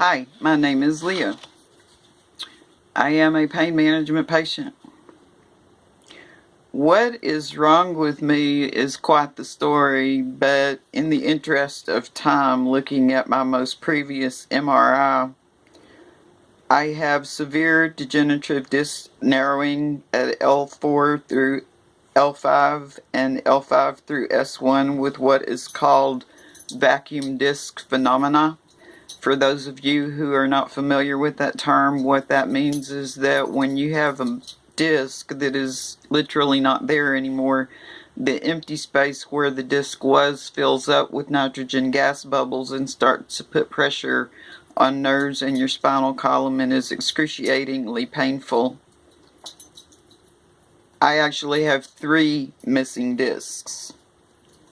Hi, my name is Leah. I am a pain management patient. What is wrong with me is quite the story, but in the interest of time, looking at my most previous MRI, I have severe degenerative disc narrowing at L4 through L5 and L5 through S1 with what is called vacuum disc phenomena. For those of you who are not familiar with that term, what that means is that when you have a disc that is literally not there anymore, the empty space where the disc was fills up with nitrogen gas bubbles and starts to put pressure on nerves in your spinal column and is excruciatingly painful. I actually have 3 missing discs.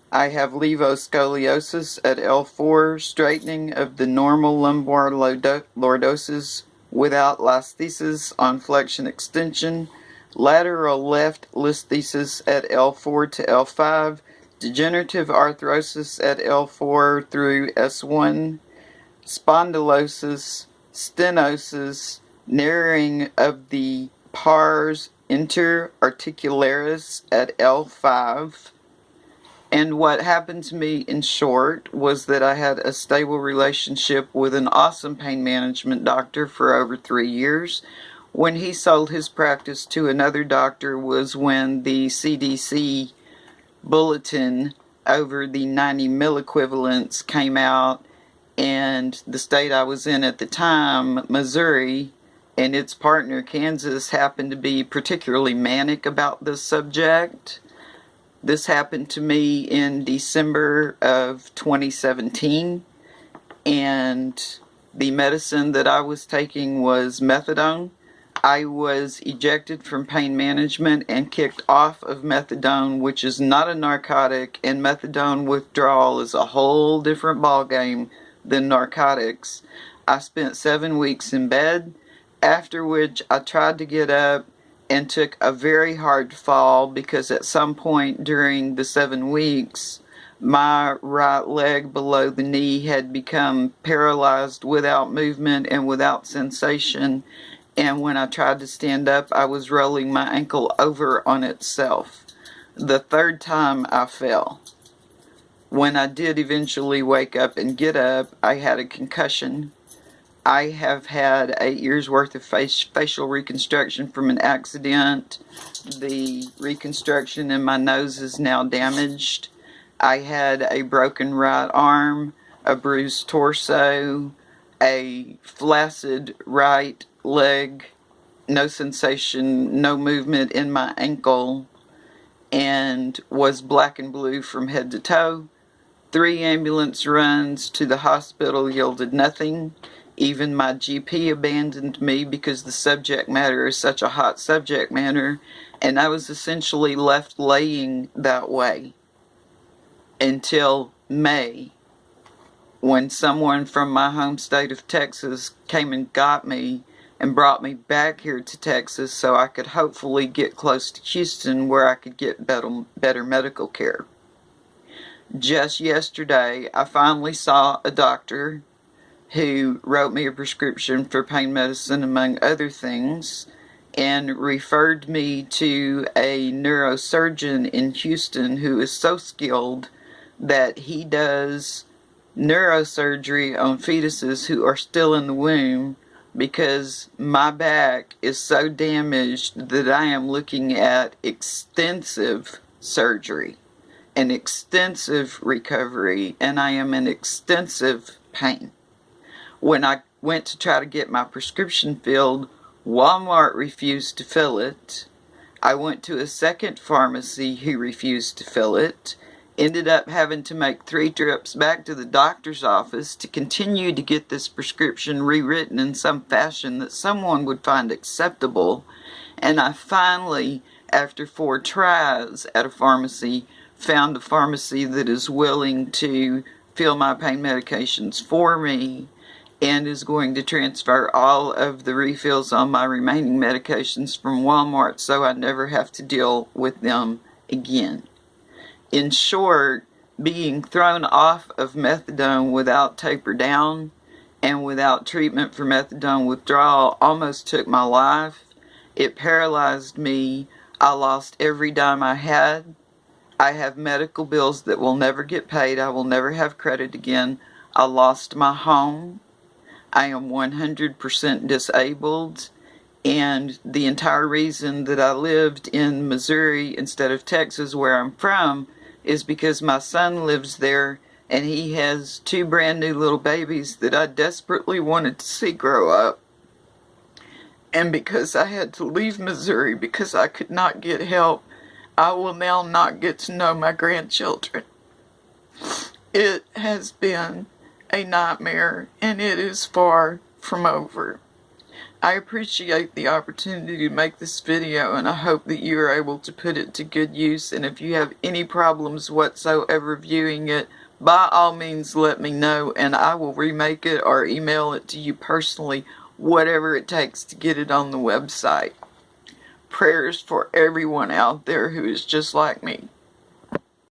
I have levoscoliosis at L4, straightening of the normal lumbar lordosis without listhesis on flexion extension, lateral left listhesis at L4 to L5, degenerative arthrosis at L4 through S1, spondylosis, stenosis, narrowing of the pars interarticularis at L5. And what happened to me, in short, was that I had a stable relationship with an awesome pain management doctor for over 3 years. When he sold his practice to another doctor was when the CDC bulletin over the 90 milliequivalents came out, and the state I was in at the time, Missouri, and its partner, Kansas, happened to be particularly manic about this subject. This happened to me in December of 2017, and the medicine that I was taking was methadone. I was ejected from pain management and kicked off of methadone, which is not a narcotic, and methadone withdrawal is a whole different ballgame than narcotics. I spent 7 weeks in bed, after which I tried to get up and took a very hard fall because at some point during the 7 weeks, my right leg below the knee had become paralyzed without movement and without sensation. And when I tried to stand up, I was rolling my ankle over on itself. The third time I fell. When I did eventually wake up and get up, I had a concussion. I have had 8 years worth of facial reconstruction from an accident. The reconstruction in my nose is now damaged. I had a broken right arm, a bruised torso, a flaccid right leg, no sensation, no movement in my ankle, and was black and blue from head to toe. 3 ambulance runs to the hospital yielded nothing. Even my GP abandoned me because the subject matter is such a hot subject matter, and I was essentially left laying that way until May, when someone from my home state of Texas came and got me and brought me back here to Texas so I could hopefully get close to Houston where I could get better medical care. Just yesterday, I finally saw a doctor who wrote me a prescription for pain medicine, among other things, and referred me to a neurosurgeon in Houston who is so skilled that he does neurosurgery on fetuses who are still in the womb, because my back is so damaged that I am looking at extensive surgery, an extensive recovery, and I am in extensive pain. When I went to try to get my prescription filled, Walmart refused to fill it. I went to a second pharmacy who refused to fill it. Ended up having to make 3 trips back to the doctor's office to continue to get this prescription rewritten in some fashion that someone would find acceptable. And I finally, after 4 tries at a pharmacy, found a pharmacy that is willing to fill my pain medications for me and is going to transfer all of the refills on my remaining medications from Walmart so I never have to deal with them again. In short, being thrown off of methadone without taper down and without treatment for methadone withdrawal almost took my life. It paralyzed me. I lost every dime I had. I have medical bills that will never get paid. I will never have credit again. I lost my home. I am 100% disabled. And the entire reason that I lived in Missouri instead of Texas, where I'm from, is because my son lives there and he has 2 brand new little babies that I desperately wanted to see grow up. And because I had to leave Missouri because I could not get help, I will now not get to know my grandchildren. It has been a nightmare, and it is far from over. I appreciate the opportunity to make this video, and I hope that you are able to put it to good use. And if you have any problems whatsoever viewing it, by all means let me know, and I will remake it or email it to you personally, whatever it takes to get it on the website. Prayers for everyone out there who is just like me.